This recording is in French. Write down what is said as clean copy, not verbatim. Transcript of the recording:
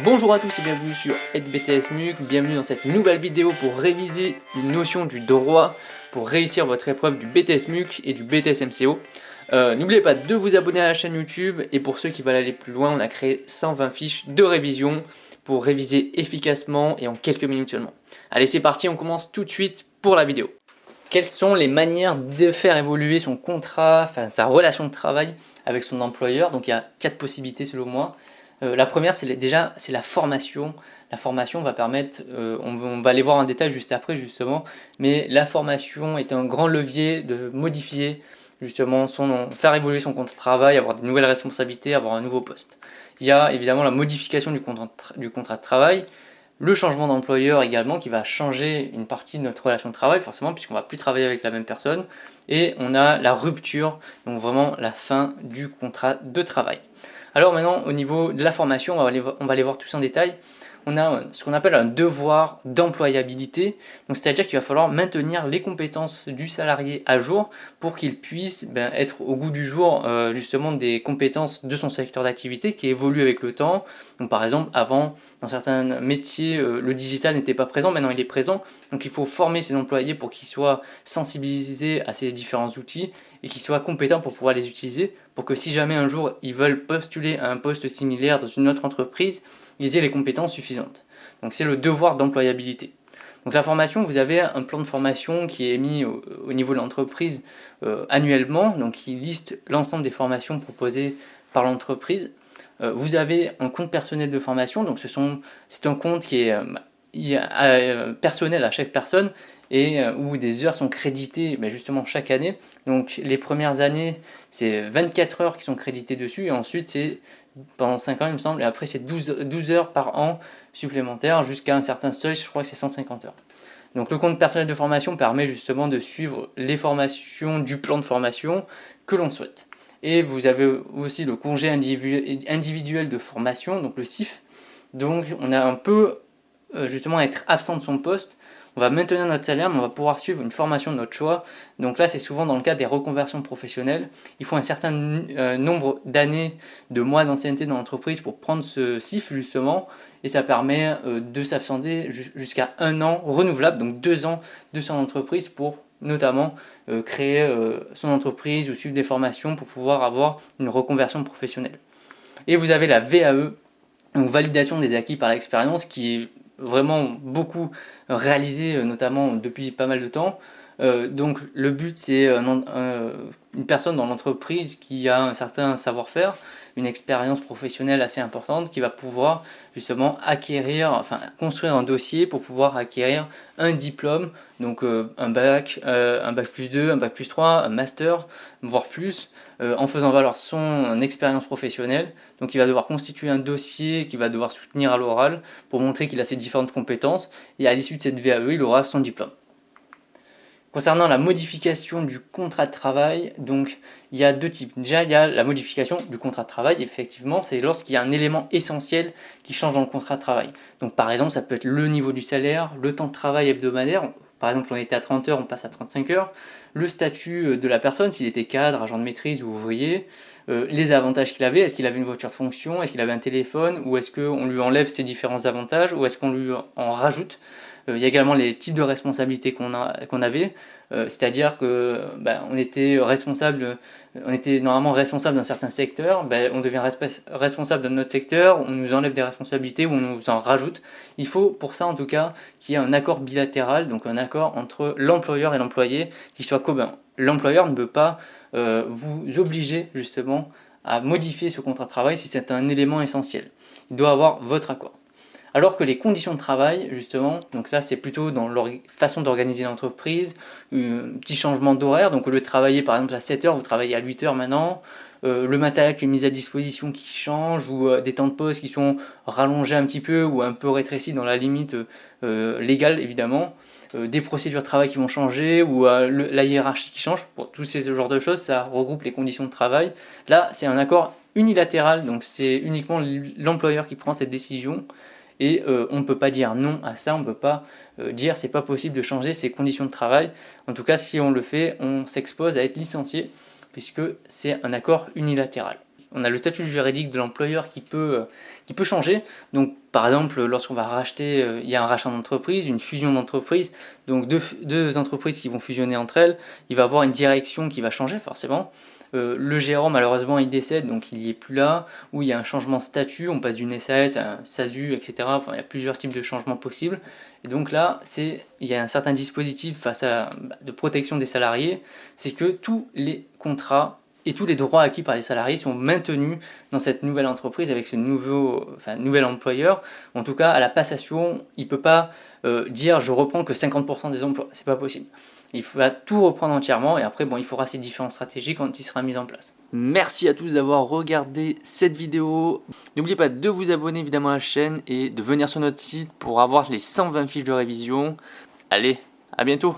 Bonjour à tous et bienvenue sur EdBTS-MUC, bienvenue dans cette nouvelle vidéo pour réviser une notion du droit pour réussir votre épreuve du BTS-MUC et du BTS-MCO. N'oubliez pas de vous abonner à la chaîne YouTube et pour ceux qui veulent aller plus loin, on a créé 120 fiches de révision pour réviser efficacement et en quelques minutes seulement. Allez, c'est parti, on commence tout de suite pour la vidéo. Quelles sont les manières de faire évoluer son contrat, enfin sa relation de travail avec son employeur? Donc il y a 4 possibilités selon moi. La première, c'est la formation. La formation va permettre, on va aller voir en détail juste après justement, mais la formation est un grand levier de modifier justement faire évoluer son contrat de travail, avoir de nouvelles responsabilités, avoir un nouveau poste. Il y a évidemment la modification du contrat de travail, le changement d'employeur également qui va changer une partie de notre relation de travail forcément puisqu'on ne va plus travailler avec la même personne, et on a la rupture, donc vraiment la fin du contrat de travail. Alors maintenant, au niveau de la formation, on va aller voir tout ça en détail. On a ce qu'on appelle un devoir d'employabilité, donc c'est-à-dire qu'il va falloir maintenir les compétences du salarié à jour pour qu'il puisse être au goût du jour justement des compétences de son secteur d'activité qui évolue avec le temps. Donc par exemple, avant, dans certains métiers, le digital n'était pas présent, maintenant il est présent, donc il faut former ses employés pour qu'ils soient sensibilisés à ces différents outils et qu'ils soient compétents pour pouvoir les utiliser, pour que si jamais un jour ils veulent postuler à un poste similaire dans une autre entreprise, ils aient les compétences suffisantes. Donc c'est le devoir d'employabilité. Donc la formation, vous avez un plan de formation qui est mis au niveau de l'entreprise annuellement, donc qui liste l'ensemble des formations proposées par l'entreprise. Vous avez un compte personnel de formation, donc c'est un compte qui est personnel à chaque personne et où des heures sont créditées justement chaque année. Donc les premières années, c'est 24 heures qui sont créditées dessus et ensuite c'est pendant 5 ans il me semble, et après c'est 12 heures par an supplémentaires jusqu'à un certain seuil, je crois que c'est 150 heures. Donc le compte personnel de formation permet justement de suivre les formations du plan de formation que l'on souhaite. Et vous avez aussi le congé individuel de formation, donc le CIF. Donc on a un peu justement être absent de son poste, on va maintenir notre salaire, mais on va pouvoir suivre une formation de notre choix. Donc là, c'est souvent dans le cadre des reconversions professionnelles. Il faut un certain nombre d'années, de mois d'ancienneté dans l'entreprise pour prendre ce CIF justement, et ça permet de s'absenter jusqu'à 1 an renouvelable, donc 2 ans de son entreprise pour notamment créer son entreprise ou suivre des formations pour pouvoir avoir une reconversion professionnelle. Et vous avez la VAE, donc validation des acquis par l'expérience, qui est vraiment beaucoup réalisé notamment depuis pas mal de temps. Donc le but c'est une personne dans l'entreprise qui a un certain savoir-faire, une expérience professionnelle assez importante, qui va pouvoir justement construire un dossier pour pouvoir acquérir un diplôme, donc un bac plus 2, un bac plus 3, un master, voire plus, en faisant valoir son expérience professionnelle. Donc il va devoir constituer un dossier qu'il va devoir soutenir à l'oral pour montrer qu'il a ses différentes compétences, et à l'issue de cette VAE, il aura son diplôme. Concernant la modification du contrat de travail, donc il y a 2 types. Déjà, il y a la modification du contrat de travail, effectivement, c'est lorsqu'il y a un élément essentiel qui change dans le contrat de travail. Donc par exemple, ça peut être le niveau du salaire, le temps de travail hebdomadaire. Par exemple, on était à 30 heures, on passe à 35 heures. Le statut de la personne, s'il était cadre, agent de maîtrise ou ouvrier. Les avantages qu'il avait, est-ce qu'il avait une voiture de fonction, est-ce qu'il avait un téléphone, ou est-ce qu'on lui enlève ses différents avantages, ou est-ce qu'on lui en rajoute. Il y a également les types de responsabilités qu'on avait, c'est-à-dire que on était normalement responsable d'un certain secteur, on devient responsable d'un autre secteur, on nous enlève des responsabilités ou on nous en rajoute. Il faut pour ça en tout cas qu'il y ait un accord bilatéral, donc un accord entre l'employeur et l'employé qui soit commun. L'employeur ne peut pas vous obliger justement à modifier ce contrat de travail si c'est un élément essentiel. Il doit avoir votre accord. Alors que les conditions de travail, justement, donc ça c'est plutôt dans leur façon d'organiser l'entreprise, un petit changement d'horaire, donc au lieu de travailler par exemple à 7 heures, vous travaillez à 8 heures maintenant, le matériel qui est mis à disposition qui change, ou des temps de pause qui sont rallongés un petit peu ou un peu rétrécis dans la limite légale évidemment, des procédures de travail qui vont changer, ou la hiérarchie qui change. Pour tous ces genres de choses, ça regroupe les conditions de travail. Là c'est un accord unilatéral, donc c'est uniquement l'employeur qui prend cette décision. Et on ne peut pas dire non à ça, on ne peut pas dire c'est pas possible de changer ces conditions de travail. En tout cas, si on le fait, on s'expose à être licencié puisque c'est un accord unilatéral. on a le statut juridique de l'employeur qui peut changer. Donc par exemple, lorsqu'on va racheter, il y a un rachat d'entreprise, une fusion d'entreprise, donc deux entreprises qui vont fusionner entre elles, il va y avoir une direction qui va changer forcément. Le gérant malheureusement il décède, donc il n'y est plus là, ou il y a un changement de statut, on passe d'une SAS à un SASU, etc. Enfin, il y a plusieurs types de changements possibles. Et donc là, il y a un certain dispositif de protection des salariés, c'est que tous les contrats et tous les droits acquis par les salariés sont maintenus dans cette nouvelle entreprise avec ce nouvel employeur. En tout cas, à la passation, il ne peut pas dire je reprends que 50% des emplois, c'est pas possible. Il va tout reprendre entièrement et après bon, il faudra ces différentes stratégies quand il sera mis en place. Merci à tous d'avoir regardé cette vidéo. N'oubliez pas de vous abonner évidemment à la chaîne et de venir sur notre site pour avoir les 120 fiches de révision. Allez, à bientôt!